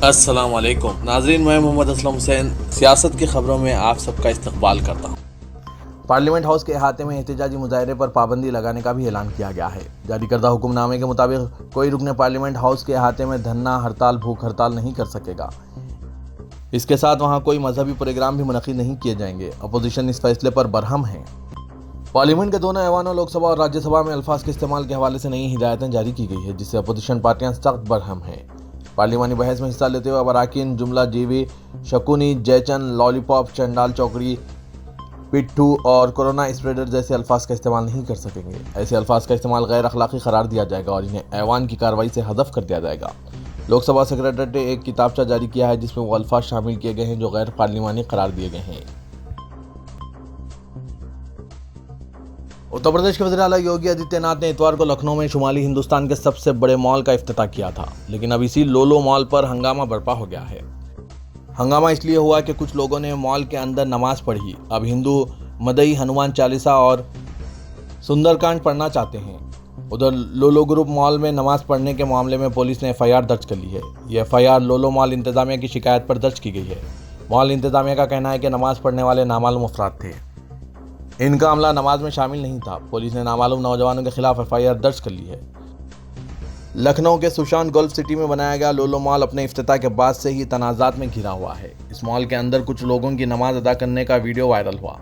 अस्सलाम वालेकुम नाज़रीन, मैं मोहम्मद असलम हुसैन सियासत की खबरों में आप सबका इस्तकबाल करता हूँ। पार्लियामेंट हाउस के अहाते में एहतजाजी मुजाहरे पर पाबंदी लगाने का भी ऐलान किया गया है। जारी करदा हुक्मनामे के मुताबिक कोई रुकने पार्लियामेंट हाउस के अहाते में धरना, हड़ताल, भूख हड़ताल नहीं कर सकेगा। इसके साथ वहाँ कोई मजहबी प्रोग्राम भी मुनक्किद नहीं किए जाएंगे। अपोजिशन इस फैसले पर बरहम है। पार्लियामेंट के दोनों ऐवानों लोकसभा और राज्यसभा में अल्फाज के इस्तेमाल के हवाले से नई हिदायतें जारी की गई है, जिससे अपोजिशन पार्टियां सख्त बरहम हैं। पार्लियामानी बहस में हिस्सा लेते हुए अराकीन जुमला जीवी, शकुनी, जयचंद, लॉलीपॉप, चंडाल चौकड़ी, पिट्ठू और कोरोना स्प्रेडर जैसे अल्फाज का इस्तेमाल नहीं कर सकेंगे। ऐसे अल्फाज का इस्तेमाल गैर अखलाकी करार दिया जाएगा और इन्हें ऐवान की कार्रवाई से हदफ कर दिया जाएगा। लोकसभा सेक्रेटरीट ने एक किताबचा जारी किया है जिसमें वो अल्फाज शामिल किए गए हैं जो गैर पार्लिमानी करार दिए गए हैं। उत्तर प्रदेश के वज़ीर आला योगी आदित्यनाथ ने इतवार को लखनऊ में शुमाली हिंदुस्तान के सबसे बड़े मॉल का इफ्तिताह किया था, लेकिन अब इसी लोलो मॉल पर हंगामा बरपा हो गया है। हंगामा इसलिए हुआ कि कुछ लोगों ने मॉल के अंदर नमाज पढ़ी। अब हिंदू मदई, हनुमान चालीसा और सुंदरकांड पढ़ना चाहते हैं। उधर लोलो ग्रुप मॉल में नमाज पढ़ने के मामले में पुलिस ने FIR दर्ज कर ली है। ये FIR लोलो मॉल इंतजामिया की शिकायत पर दर्ज की गई है। मॉल इंतजामिया का कहना है कि नमाज पढ़ने वाले नामालूम अफराद थे। इनका अमला नमाज में शामिल नहीं था। पुलिस ने नामालूम नौजवानों के खिलाफ FIR दर्ज कर ली है। लखनऊ के सुशांत गोल्फ सिटी में बनाया गया लोलो मॉल अपने इफ्तिताह के बाद से ही तनाज़ात में घिरा हुआ है। इस मॉल के अंदर कुछ लोगों की नमाज अदा करने का वीडियो वायरल हुआ।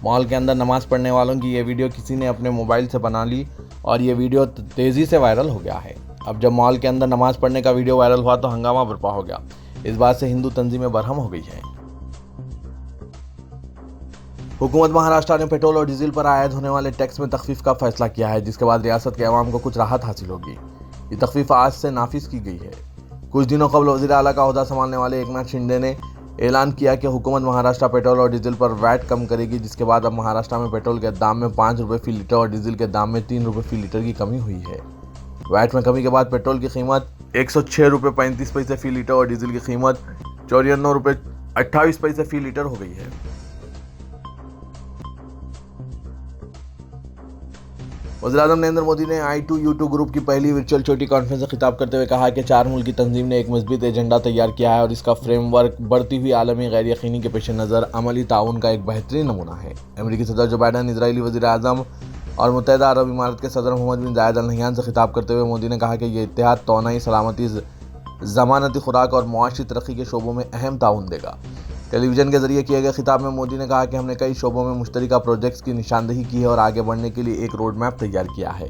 मॉल के अंदर नमाज पढ़ने वालों की ये वीडियो किसी ने अपने मोबाइल से बना ली और ये वीडियो तेज़ी से वायरल हो गया है। अब जब मॉल के अंदर नमाज पढ़ने का वीडियो वायरल हुआ तो हंगामा बरपा हो गया। इस बात से हिंदू तंजीमें बरहम हो गई है। हुकूमत महाराष्ट्र ने पेट्रोल और डीजल पर आयद होने वाले टैक्स में तखफीफ का फैसला किया है, जिसके बाद रियासत के अवाम को कुछ राहत हासिल होगी। ये तखफीफ आज से नाफिज की गई है। कुछ दिनों कबल वज़ीर आला का ओहदा संभालने वाले एकनाथ शिंदे ने ऐलान किया कि हुकूमत महाराष्ट्र पेट्रोल और डीजल पर वैट कम करेगी, जिसके बाद अब महाराष्ट्र में पेट्रोल के दाम में 5 रुपये फी लीटर और डीजल के दाम में 3 रुपये फी लीटर की कमी हुई है। वैट में कमी के बाद पेट्रोल की कीमत 106 रुपये 35 पैसे फी लीटर और डीजल की कीमत 94 रुपये 28 पैसे फी लीटर हो गई है। वज़ीर-ए-आज़म नरेंद्र मोदी ने I2U2 ग्रुप की पहली वर्चुअल छोटी कॉन्फ्रेंस से खिताब करते हुए कहा कि 4 मुल्की तंजीम ने एक मजबूत एजेंडा तैयार किया है और इसका फ्रेमवर्क बढ़ती हुई आलमी गैर यकीनी के पेश नज़र अमली ताउन का एक बेहतरीन नमूना है। अमेरिकी सदर जो बाइडन, इजरायली वज़ीर-ए-आज़म और मुत्तहिदा अरब इमारात के सदर मोहम्मद बिन जायद अल नहयान से खिताब करते हुए मोदी ने कहा कि ये इत्तेहाद तौनाई, सलामती, ज़मानती खुराक और मुआशी तरक्की के शोबों में अहम ताउन देगा। टेलीविज़न के जरिए किए गए खिताब में मोदी ने कहा कि हमने कई शोबों में मुश्तरका प्रोजेक्ट्स की निशानदही की है और आगे बढ़ने के लिए एक रोड मैप तैयार किया है।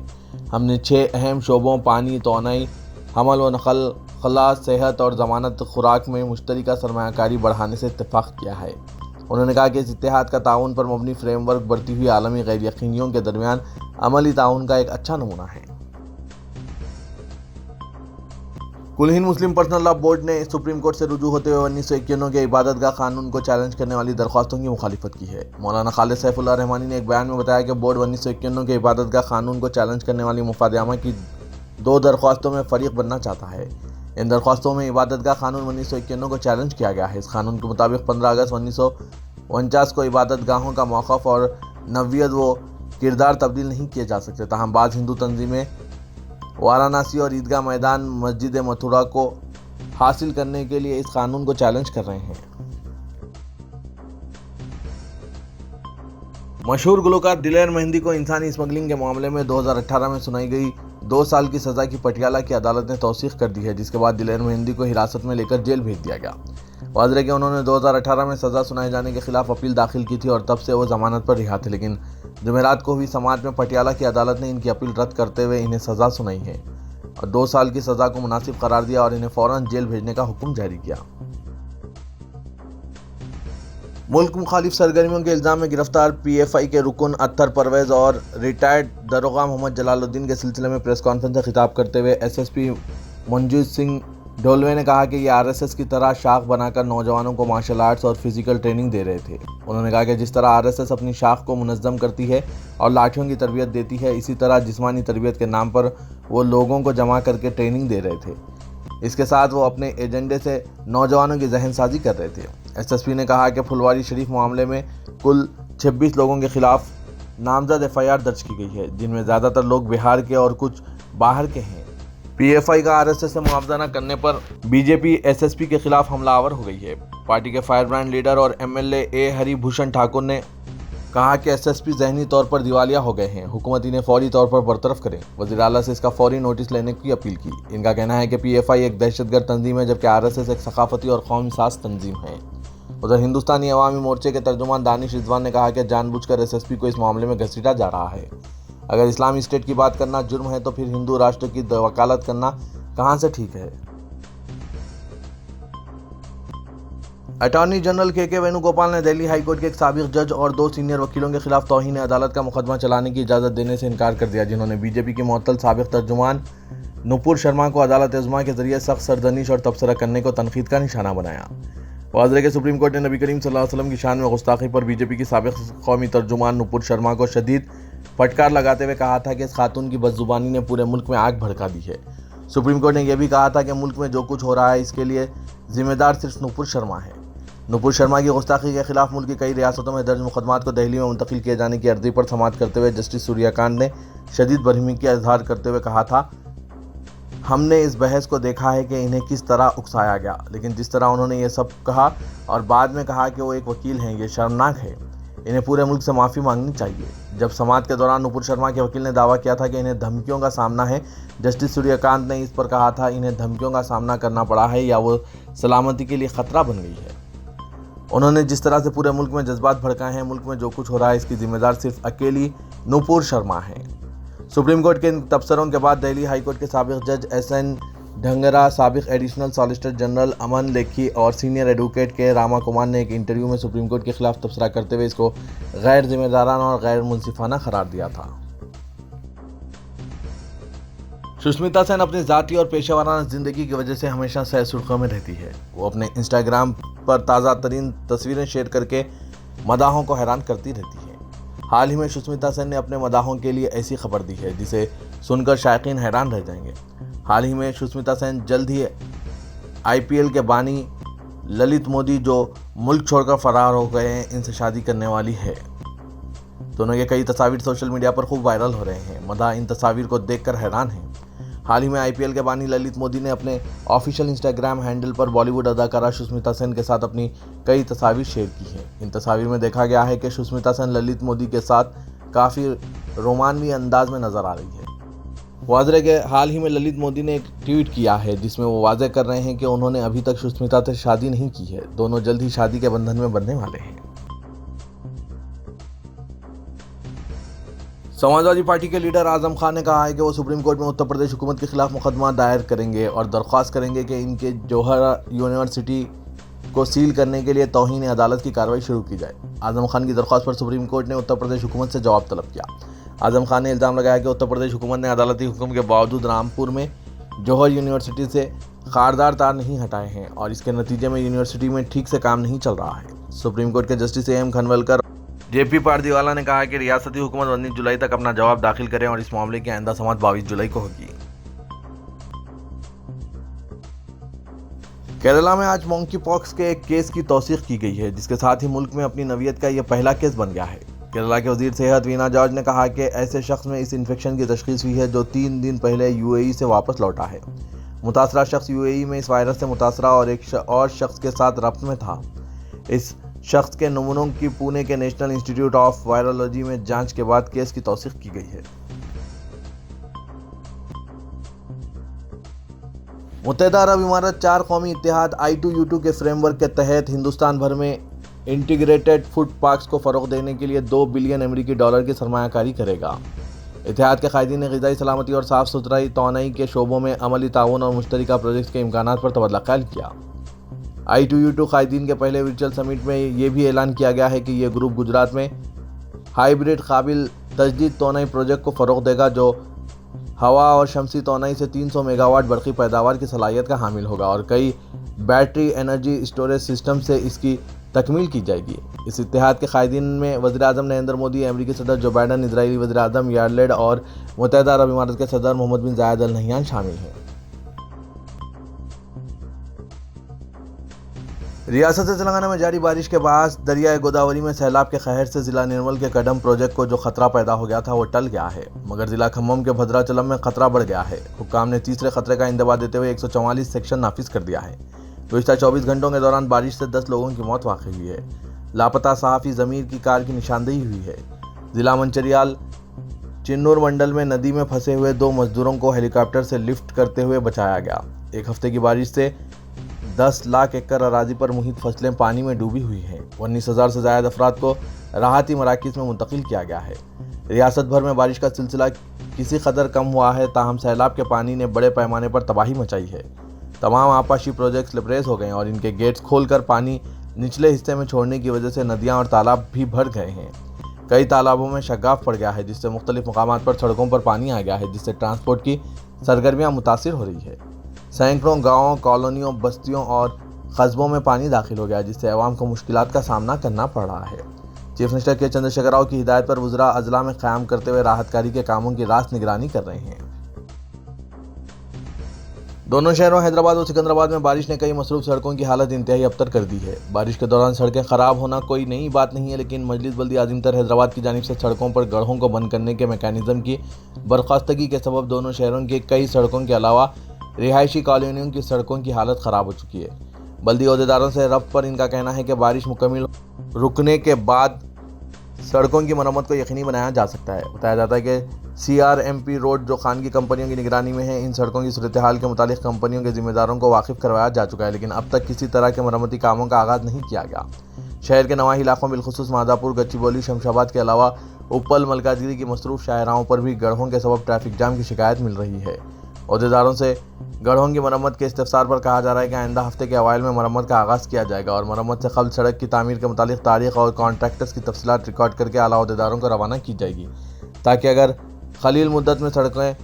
हमने 6 अहम शोबों पानी, तौनाई, हमल व नकल, खला, सेहत और ज़मानत खुराक में मुश्तरका सरमायाकारी बढ़ाने से इत्तेफाक किया है। उन्होंने कहा कि इस इत्तेहाद का ताउन पर मबनी फ्रेमवर्क बढ़ती हुई आलमी गैर यकीनियों के दरमियान अमली ताउन का एक अच्छा नमूना है। कुल हिंद मुस्लिम पर्सनल लॉ बोर्ड ने सुप्रीम कोर्ट से रुजू होते हुए 1951 के इबादतगाह कानून को चैलेंज करने वाली दरख्वास्तों की मुखालिफत की है। मौलाना खालिद सैफुल्लाह रहमानी ने एक बयान में बताया कि बोर्ड 1951 के इबादतगाह कानून को चैलेंज करने वाली मुफादामा की 2 दरख्वास्तों में फरीक बनना चाहता है। इन दरख्वास्तों में इबादतगाह कानून 1951 को चैलेंज किया गया है। इस कानून के मुताबिक 15 अगस्त 1949 को इबादतगाहों का मौक़िफ़ और नवीयत व किरदार तब्दील नहीं किए जा सकते। ताहम बाज़ हिंदू तंजीमें वाराणसी और ईदगाह मैदान मस्जिद मथुरा को हासिल करने के लिए इस कानून को चैलेंज कर रहे हैं। मशहूर गुलकार दिलेर मेहंदी को इंसानी स्मगलिंग के मामले में 2018 में सुनाई गई 2 साल की सज़ा की पटियाला की अदालत ने तौसीक़ कर दी है, जिसके बाद दिलेर मेहंदी को हिरासत में लेकर जेल भेज दिया गया। वाज़ेह है कि उन्होंने 2018 में सज़ा सुनाए जाने के खिलाफ अपील दाखिल की थी और तब से वो ज़मानत पर रिहा थे, लेकिन जुमेरात को हुई समाअत में पटियाला की अदालत ने इनकी अपील रद्द करते हुए इन्हें सज़ा सुनाई है और 2 साल की सज़ा को मुनासिब करार दिया और इन्हें फ़ौरन जेल भेजने का हुक्म जारी किया। मुल्क मुखालिफ सरगर्मियों के इल्ज़ाम में गिरफ्तार PFI के रुकन अत्तर परवेज़ और रिटायर्ड दरोगा मोहम्मद जलालुद्दीन के सिलसिले में प्रेस कॉन्फ्रेंस से खिताब करते हुए SSP मंजूर सिंह ढोलवे ने कहा कि ये RSS की तरह शाख बनाकर नौजवानों को मार्शल आर्ट्स और फिजिकल ट्रेनिंग दे रहे थे। उन्होंने कहा कि जिस तरह RSS अपनी शाख को मुनज़्ज़म करती है और लाठियों की तरबियत देती है, इसी तरह जिस्मानी तरबियत के नाम पर वो लोगों को जमा करके ट्रेनिंग दे रहे थे। इसके साथ वो अपने एजेंडे से नौजवानों की जहनसाजी कर रहे थे। SSP ने कहा कि फुलवारी शरीफ मामले में कुल 26 लोगों के खिलाफ नामजद FIR दर्ज की गई है, जिनमें ज़्यादातर लोग बिहार के और कुछ बाहर के हैं। पीएफआई का आरएसएस से मुआवजा न करने पर बीजेपी एसएसपी के खिलाफ हमलावर हो गई है। पार्टी के फायर ब्रांड लीडर और एमएलए ए हरिभूषण ठाकुर ने कहा कि एसएसपी जहनी तौर पर दिवालिया हो गए हैं, हुकूमत इन्हें फौरी तौर पर बरतरफ करें। वज़ीर आला से इसका फौरी नोटिस लेने की अपील की। इनका कहना है कि पीएफआई एक दहशतगर्द तंजीम है, जबकि आरएसएस एक सकाफती और कौमी साज तंजीम है। उधर हिंदुस्तानी अवामी मोर्चे के तर्जुमान दानिश रिजवान ने कहा कि जानबूझकर एसएसपी को इस मामले में घसीटा जा रहा है। अगर इस्लामी स्टेट की बात करना जुर्म है तो फिर हिंदू राष्ट्र की वकालत करना कहां से ठीक है। अटॉर्नी जनरल के वेणुगोपाल ने दिल्ली हाईकोर्ट के एक साबिक जज और 2 सीनियर वकीलों के खिलाफ तौहीन अदालत का मुकदमा चलाने की इजाज़त देने से इनकार कर दिया, जिन्होंने बीजेपी की मुअत्तल साबिक तर्जुमान नुपुर शर्मा को अदालत इज़्मा के जरिए सख्त सरजनिश और तबसरा करने को तनकीद का निशाना बनाया। वाज़ेह के सुप्रीम कोर्ट ने नबी करीम सल्लल्लाहु अलैहि वसल्लम की शान में गुस्ताखी पर बीजेपी की साबिक कौमी तर्जुमान नुपुर शर्मा को शदीद फटकार लगाते हुए कहा था कि इस खातून की बदजुबानी ने पूरे मुल्क में आग भड़का दी है। सुप्रीम कोर्ट ने यह भी कहा था कि मुल्क में जो कुछ हो रहा है इसके लिए जिम्मेदार सिर्फ नुपुर शर्मा है। नुपुर शर्मा की गुस्ताखी के खिलाफ मुल्क की कई रियासतों में दर्ज मुकदमात को दिल्ली में मुंतकिल किए जाने की अर्जी पर समाअत करते हुए जस्टिस सूर्यकांत ने शदीद बरहमी का इजहार करते हुए कहा था, हमने इस बहस को देखा है कि इन्हें किस तरह उकसाया गया, लेकिन जिस तरह उन्होंने ये सब कहा और बाद में कहा कि वो एक वकील हैं, ये शर्मनाक है। इन्हें पूरे मुल्क से माफ़ी मांगनी चाहिए। जब समाअत के दौरान नुपुर शर्मा के वकील ने दावा किया था कि इन्हें धमकियों का सामना है, जस्टिस सूर्यकांत ने इस पर कहा था इन्हें धमकियों का सामना करना पड़ा है या वो सलामती के लिए ख़तरा बन गई है। उन्होंने जिस तरह से पूरे मुल्क में जज्बात भड़काए हैं, मुल्क में जो कुछ हो रहा है इसकी जिम्मेदार सिर्फ अकेली नुपुर शर्मा है। सुप्रीम कोर्ट के इन तबसरों के बाद दिल्ली हाईकोर्ट के साबिक जज एसएन ढंगरा, साबिक एडिशनल सॉलिसिटर जनरल अमन लेखी और सीनियर एडवोकेट के रामा कुमार ने एक इंटरव्यू में सुप्रीम कोर्ट के खिलाफ तबसरा करते हुए इसको गैर जिम्मेदाराना और गैर मुंसिफाना करार दिया था। सुष्मिता सेन अपनी ज़ाती और पेशेवराना ज़िंदगी की वजह से हमेशा सह सुर्खियों में रहती है। वो अपने इंस्टाग्राम पर ताज़ा तरीन तस्वीरें शेयर करके मदाहों को हैरान करती रहती है। हाल ही में सुष्मिता सेन ने अपने मदाहों के लिए ऐसी खबर दी है जिसे सुनकर शायकीन हैरान रह जाएंगे। हाल ही में सुष्मिता सेन जल्द ही आईपीएल के बानी ललित मोदी, जो मुल्क छोड़कर फरार हो गए हैं, इनसे शादी करने वाली है। दोनों के कई तस्वीर सोशल मीडिया पर खूब वायरल हो रहे हैं। मदा इन तस्वीर को देखकर हैरान हैं। हाल ही में आईपीएल के बानी ललित मोदी ने अपने ऑफिशियल इंस्टाग्राम हैंडल पर बॉलीवुड अदाकारा सुष्मिता सेन के साथ अपनी कई तस्वीर शेयर की हैं। इन तस्वीर में देखा गया है कि सुष्मिता सेन ललित मोदी के साथ काफ़ी रोमानवी अंदाज में नजर आ रही है। वाज़ेह के हाल ही में ललित मोदी ने एक ट्वीट किया है जिसमें वो वाज़ेह कर रहे हैं कि उन्होंने अभी तक सुष्मिता से शादी नहीं की है। दोनों जल्द ही शादी के बंधन में बंधने वाले हैं। समाजवादी पार्टी के लीडर आजम खान ने कहा है कि वो सुप्रीम कोर्ट में उत्तर प्रदेश हुकूमत के खिलाफ मुकदमा दायर करेंगे और दरख्वास्त करेंगे कि इनके जौहर यूनिवर्सिटी को सील करने के लिए तौहीन अदालत की कार्रवाई शुरू की जाए। आजम खान की दरख्वास्त पर सुप्रीम कोर्ट ने उत्तर प्रदेश हुकूमत से जवाब तलब किया। आजम खान ने इल्ज़ाम लगाया कि उत्तर प्रदेश हुकूमत ने अदालती हुक्म के बावजूद रामपुर में जौहर यूनिवर्सिटी से खारदार तार नहीं हटाए हैं और इसके नतीजे में यूनिवर्सिटी में ठीक से काम नहीं चल रहा है। सुप्रीम कोर्ट के जस्टिस AM खनवलकर JP पारदीवाला ने कहा कि रियासती हुकूमत 19 जुलाई तक अपना जवाब दाखिल करें और इस मामले की आइंदा समाअत 22 जुलाई को होगी। केरला में आज मंकी पॉक्स के एक केस की तौसीक की गई है, जिसके साथ ही मुल्क में अपनी नवीयत का यह पहला केस बन गया है। केरला के वजीर सेहत वीना जॉर्ज ने कहा कि ऐसे शख्स में इस इन्फेक्शन की तशखीस हुई है जो 3 दिन पहले UAE से वापस लौटा है। मुतासरा शख्स UAE में इस वायरस से मुतासरा और एक और शख्स के साथ रब्त में था। इस शख्स के नमूनों की पुणे के नेशनल इंस्टीट्यूट ऑफ वायरोलॉजी में जांच के बाद केस की तौसीक की गई है। मुत्तहिदा अरब इमारात 4 कौमी इत्तेहाद I2U2 के फ्रेमवर्क के तहत हिंदुस्तान भर में इंटीग्रेटेड फूड पार्क्स को फ़रोग़ देने के लिए $2 बिलियन अमेरिकी डॉलर की सरमायाकारी करेगा। इत्तेहाद के कायदीन ने ग़िज़ाई सलामती और साफ़ सुथराई तौनाई के शोबों में अमली ताउन और मुश्तरका प्रोजेक्ट्स के इम्कानात पर तबादला ख्याल किया। I2U2 कायदीन के पहले वर्चुअल समिट में यह भी ऐलान किया गया है कि यह ग्रुप गुजरात में हाइब्रिड काबिल तजदीद तोनाई प्रोजेक्ट को फ़रोग़ देगा, जो हवा और शमसी तोनाई से 300 मेगावाट बरक़ी पैदावार की सलाहियत का हामिल होगा और कई बैटरी एनर्जी स्टोरेज सिस्टम से इसकी तकमील की जाएगी। इस इत्तेहाद के कायदीन में वज़ीर-ए-आज़म नरेंद्र मोदी, अमेरिकी सदर जो बाइडन, इजरायली वज़ीर-ए-आज़म यार लैपिड और मुत्तहिदा अरब इमारात के सदर मोहम्मद बिन जायद अल नहयान शामिल हैं। रियासत तेलंगाना में जारी बारिश के बाद दरियाए गोदावरी में सैलाब के कहर से जिला निर्मल के कदम प्रोजेक्ट को जो खतरा पैदा हो गया था वो टल गया है, मगर जिला खम्मम के भद्राचलम में खतरा बढ़ गया है। हुक्काम ने तीसरे खतरे का इंतबाह देते हुए 144 सेक्शन नाफिज कर दिया है। गुज़िश्ता 24 घंटों के दौरान बारिश से 10 लोगों की मौत वाक़ई हुई है। लापता सहाफ़ी ज़मीर की कार की निशानदेही हुई है। जिला मंचरियाल चिन्नूर मंडल में नदी में फंसे हुए 2 मजदूरों को हेलीकॉप्टर से लिफ्ट करते हुए बचाया गया। एक हफ्ते की बारिश से 10 लाख एकड़ अराजी पर मुहित फसलें पानी में डूबी हुई हैं। 19,000 से ज़्यादा अफराद को राहती मराकिज़ में मुंतकिल किया गया है। रियासत भर में बारिश का सिलसिला किसी कदर कम हुआ है, ताहम सैलाब के पानी ने बड़े पैमाने पर तबाही मचाई है। तमाम आपाशी प्रोजेक्ट स्लिपरेज हो गए और इनके गेट्स खोलकर पानी निचले हिस्से में छोड़ने की वजह से नदियाँ और तालाब भी भर गए हैं। कई तालाबों में शगाफ पड़ गया है, जिससे मुख्तलिफ मकामात पर सड़कों पर पानी आ गया है, जिससे ट्रांसपोर्ट की सरगर्मियाँ मुतासिर हो रही है। सैकड़ों गाँवों, कॉलोनियों, बस्तियों और कस्बों में पानी दाखिल हो गया है, जिससे अवाम को मुश्किलात का सामना करना पड़ रहा है। चीफ मिनिस्टर के चंद्रशेखर राव की हिदायत पर वज़रा अजला में क़याम करते हुए राहतकारी के कामों की रास्त निगरानी कर रहे हैं। दोनों शहरों हैदराबाद और सिकंदराबाद में बारिश ने कई मसरूफ सड़कों की हालत इंतहाई अबतर कर दी है। बारिश के दौरान सड़कें खराब होना कोई नई बात नहीं है, लेकिन मजलिस बल्दी आज़िमतर हैदराबाद की जानिब से सड़कों पर गड्ढों को बंद करने के मैकेनिज्म की बर्खास्तगी के सबब दोनों शहरों के कई सड़कों के अलावा रिहायशी कॉलोनियों की सड़कों की हालत ख़राब हो चुकी है। बल्दी अहदेदारों से रब्त पर इनका कहना है कि बारिश मुकम्मल रुकने के बाद सड़कों की मरम्मत को यकीनी बनाया जा सकता है। बताया जाता है कि CRMP रोड जो खानगी कंपनियों की निगरानी में है, इन सड़कों की सूरत हाल के मुतालिक कंपनियों के जिम्मेदारों को वाकिफ करवाया जा चुका है, लेकिन अब तक किसी तरह के मरम्मती कामों का आगाज़ नहीं किया गया। शहर के नवाही इलाकों बिलखुसूस मादापुर, गच्चीबौली, शमशाबाद के अलावा उपल, मलकाजगिरी की मसरूफ शाहराहों पर भी गड्ढों के सबब ट्रैफिक जाम की शिकायत मिल रही है। अहदेदारों से गड्ढों की मरम्मत के इस्तिफसार पर कहा जा रहा है कि आइंदा हफ्ते के अवाइल में मरम्मत का आगाज़ किया जाएगा और मरम्मत से कबल सड़क की तामीर के मुतालिक तारीख और कॉन्ट्रैक्टर्स की तफसीलात रिकॉर्ड करके आला अहदेदारों को रवाना की जाएगी, ताकि अगर खलील मुद्दत में सड़कें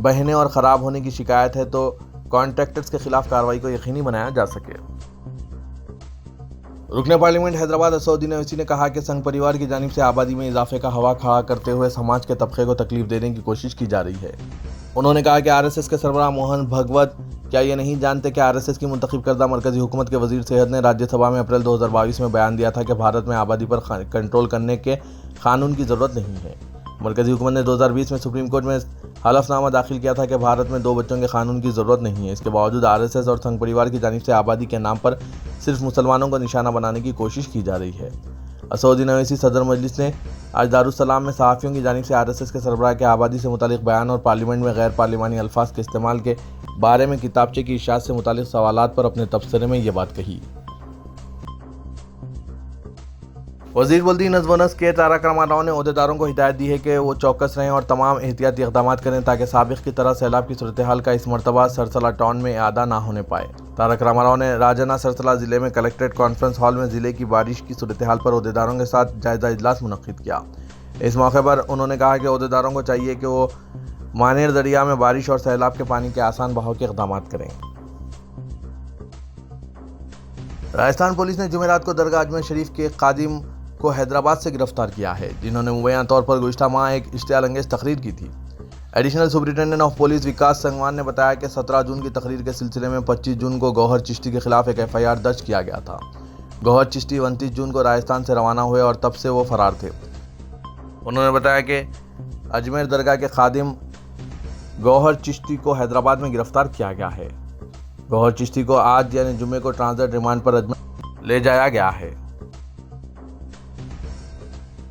बहने और ख़राब होने की शिकायत है तो कॉन्ट्रैक्टर्स के खिलाफ कार्रवाई को यकीनी बनाया जा सके। रुकने पार्लियामेंट हैदराबाद असदुद्दीन ओवैसी ने कहा कि संघ परिवार की जानिब से आबादी में इजाफे का हवा खड़ा करते हुए समाज के तबके को तकलीफ देने की कोशिश की जा रही है। उन्होंने कहा कि RSS के सरबराह मोहन भगवत क्या ये नहीं जानते कि RSS की मुंतखब करदा मरकजी हुकूमत के वजीर सेहत ने राज्यसभा में अप्रैल 2022 में बयान दिया था कि भारत में आबादी पर कंट्रोल करने के कानून की ज़रूरत नहीं है। मरकजी हुकूमत ने 2020 में सुप्रीम कोर्ट में हलफनामा दाखिल किया था कि भारत में 2 बच्चों के कानून की ज़रूरत नहीं है। इसके बावजूद RSS और संघ परिवार की जानिब से आबादी के नाम पर सिर्फ मुसलमानों को निशाना बनाने की कोशिश की जा रही है। असदुद्दीन ओवैसी सदर मजलिस ने आज दारुस्सलाम में सहाफ़ियों की जानिब से RSS के सरबराह के आबादी से मुतालिक बयान और पार्लियामेंट में गैर पार्लिमानी अल्फाज के इस्तेमाल के बारे में किताबचे की इशाअत से मुतालिक सवालात पर अपने तबसरे में ये बात कही। वज़ीर बल्दी नज़्म व नस्क के तारक रामाराव ने अहदेदारों को हिदायत दी है कि वो चौकस रहें और तमाम एहतियाती इक़दाम करें ताकि साबिक़ की तरह सैलाब की सूरत हाल का इस मरतबा सरसला टाउन में आदा ना होने पाए। तारक रामाराव ने राजन्ना सरसला ज़िले में कलेक्ट्रेट कॉन्फ्रेंस हॉल में ज़िले की बारिश की सूरत हाल पर अहदेदारों के साथ जायज़ा इजलास मुनक़्क़िद किया। इस मौके पर उन्होंने कहा कि अहदेदारों को चाहिए कि वो मानेर दरिया में बारिश और सैलाब के पानी के आसान बहाव के इक़दाम करें। राजस्थान पुलिस ने जुमेरात को दरगाह अजमेर शरीफ के कादिम को हैदराबाद से गिरफ्तार किया है, जिन्होंने मुबैना तौर पर गुज़िश्ता माह एक इश्तियाल अंगेज़ तकरीर की थी। एडिशनल सुपरिटेंडेंट ऑफ पुलिस विकास संगवान ने बताया कि 17 जून की तकरीर के सिलसिले में 25 जून को गौहर चिश्ती के खिलाफ एक FIR दर्ज किया गया था। गौहर चिश्ती 29 जून को राजस्थान से रवाना हुए और तब से वो फरार थे। उन्होंने बताया कि अजमेर दरगाह के खादिम गौहर चिश्ती को हैदराबाद में गिरफ्तार किया गया है। गौहर चिश्ती को आज यानी जुमे को ट्रांजिट रिमांड पर अजमेर ले जाया गया है।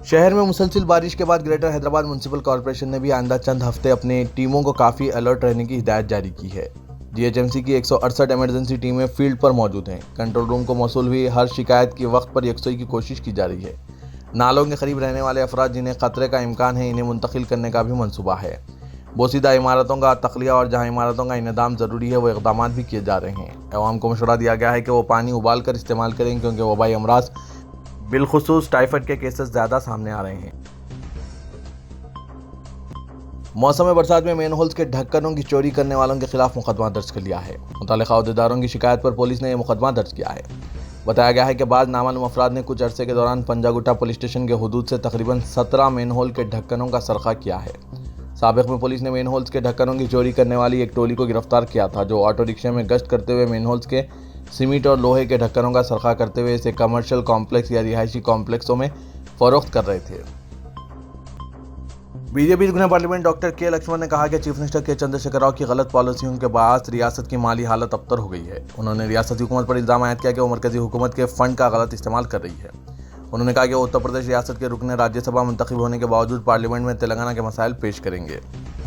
शहर में मुसलसल बारिश के बाद ग्रेटर हैदराबाद म्युनिसिपल कॉरपोरेशन ने भी आइंदा चंद हफ्ते अपनी टीमों को काफ़ी अलर्ट रहने की हिदायत जारी की है। GHMC की 168 इमरजेंसी टीमें फील्ड पर मौजूद हैं। कंट्रोल रूम को मौसूल हुई हर शिकायत की वक्त पर यकसुई की कोशिश की जा रही है। नालों के करीब रहने वाले अफराद जिन्हें खतरे का इम्कान है, इन्हें मुंतकिल करने का भी मनसूबा है। बोसीदा इमारतों का तखलिया और जहाँ इमारतों का इंतजाम ज़रूरी है वो इक़दाम भी किए जा रहे हैं। अवाम को मशवरा दिया गया है कि वो पानी उबाल कर इस्तेमाल करें, क्योंकि वबाई अमराज बिलखुसूस टाइफाइड के केसेस ज़्यादा सामने आ रहे हैं। मौसम बरसात में मेन होल्स के ढक्कनों की चोरी करने वालों के खिलाफ मुकदमा दर्ज कर लिया है। मुतल्लिक़ा अहदेदारों की शिकायत पर पुलिस ने यह मुकदमा दर्ज किया है। बताया गया है कि बाद नामालूम अफराद ने कुछ अरसे के दौरान पंजागुट्टा पुलिस स्टेशन के हुदूद से तकरीबन 17 मेन होल के ढक्कनों का सरखा किया है। साबिक़ में पुलिस ने मेन होल्स के ढक्कनों की चोरी करने वाली एक टोली को गिरफ्तार किया था, जो ऑटो रिक्शे में गश्त करते हुए मेन होल्स के सीमेंट और लोहे के ढक्कनों का सरखा करते हुए इसे कमर्शियल कॉम्प्लेक्स या रिहायशी कॉम्प्लेक्सों में फरोख्त कर रहे थे। बीजेपी रुकन पार्लियामेंट डॉक्टर के लक्ष्मण ने कहा कि चीफ मिनिस्टर के चंद्रशेखर राव की गलत पॉलिसियों के बाद रियासत की माली हालत अबतर हो गई है। उन्होंने रियासती हुकूमत पर इल्जाम आयद किया कि वो मरकजी हुकूमत के फंड का गलत इस्तेमाल कर रही है। उन्होंने कहा कि वो उत्तर प्रदेश रियासत के रुकन राज्यसभा मुंतखब होने के बावजूद पार्लियामेंट में तेलंगाना के मसाइल पेश करेंगे।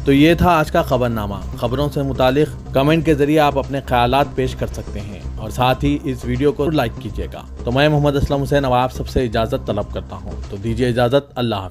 तो ये था आज का खबरनामा। खबरों से मुतालिक कमेंट के जरिए आप अपने ख्यालात पेश कर सकते हैं और साथ ही इस वीडियो को लाइक कीजिएगा। तो मैं मोहम्मद असलम हुसैन अब आप सबसे इजाज़त तलब करता हूँ। तो दीजिए इजाज़त। अल्लाह हाफ़िज़।